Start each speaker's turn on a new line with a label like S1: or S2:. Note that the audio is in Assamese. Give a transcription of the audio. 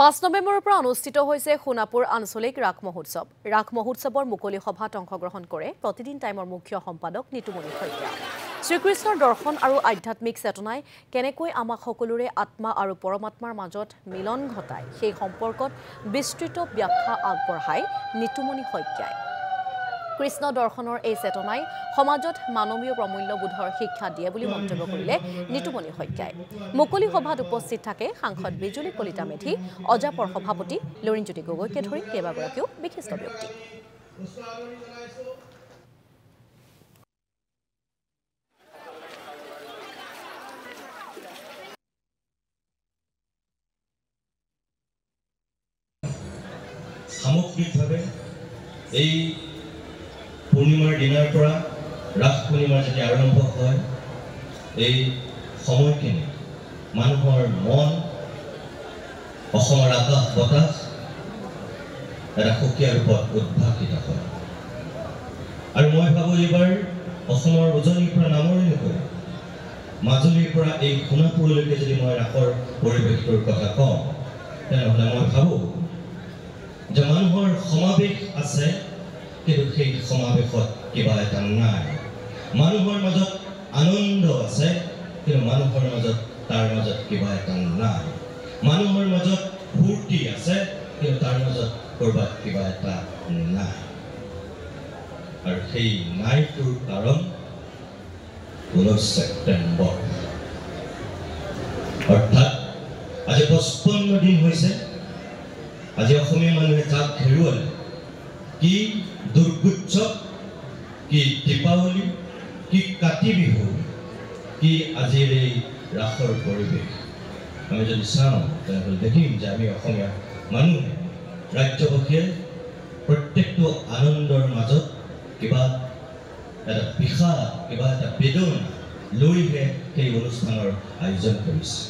S1: 5 নৱেম্বৰৰ পৰা অনুষ্ঠিত হৈছে সোণাপুৰ আঞ্চলিক ৰাস মহোৎসৱ। ৰাস মহোৎসৱৰ মুকলি সভাত অংশগ্ৰহণ কৰে প্ৰতিদিন টাইমৰ মুখ্য সম্পাদক নিতুমণি শইকীয়া। শ্ৰীকৃষ্ণৰ দৰ্শন আৰু আধ্যাত্মিক চেতনাই কেনেকৈ আমাক সকলোৰে আত্মা আৰু পৰমাত্মাৰ মাজত মিলন ঘটায় সেই সম্পৰ্কত বিস্তৃত ব্যাখ্যা আগবঢ়ায় নিতুমণি শইকীয়াই। কৃষ্ণ দৰ্শনৰ এই চেতনাই সমাজত মানৱীয় প্ৰমূল্যবোধৰ শিক্ষা দিয়ে বুলি মন্তব্য কৰিলে নিতুমণি শইকীয়াই। মুকলি সভাত উপস্থিত থাকে সাংসদ বিজুলী কলিতা মেধি, অজাপৰ সভাপতি লৰিণজ্যোতি গগৈকে ধৰি কেইবাগৰাকীও বিশিষ্ট ব্যক্তি।
S2: সামগ্ৰিকভাৱে এই পূৰ্ণিমাৰ দিনাৰ পৰা ৰাস পূৰ্ণিমাৰ যেতিয়া আৰম্ভ হয় এই সময়খিনি মানুহৰ মন অসমৰ আকাশ বতাহ এটা সুকীয়া ৰূপত উদ্ভাসিত হয়। আৰু মই ভাবোঁ এইবাৰ অসমৰ উজনিৰ পৰা নামনি কৰি মাজুলীৰ পৰা এই সোণাপুৰলৈকে যদি মই ৰাসৰ পৰিৱেশটোৰ কথা কওঁ তেনেহ'লে মই ভাবোঁ যে মানুহৰ সমাৱেশ আছে, কিন্তু সেই সমাৱেশত কিবা এটা নাই। মানুহৰ মাজত আনন্দ আছে, কিন্তু মানুহৰ মাজত তাৰ মাজত কিবা এটা নাই। মানুহৰ মাজত ফূৰ্তি আছে, কিন্তু তাৰ মাজত ক'ৰবাত কিবা এটা নাই। আৰু সেই নাইটোৰ কাৰণ 19 ছেপ্টেম্বৰ, অৰ্থাৎ আজি 55 দিন হৈছে আজি অসমীয়া মানুহে তাক হেৰুৱালে। কি দুৰ্গোৎসৱ, কি দীপাৱলী, কি কাতি বিহু, কি আজিৰ এই ৰাসৰ পৰিৱেশ আমি যদি চাওঁ তেনেহ'লে দেখিম যে আমি অসমীয়া মানুহে ৰাজ্যবাসীয়ে প্ৰত্যেকটো আনন্দৰ মাজত কিবা এটা বিষাদ, কিবা এটা বেদনা লৈহে সেই অনুষ্ঠানৰ আয়োজন কৰিছে।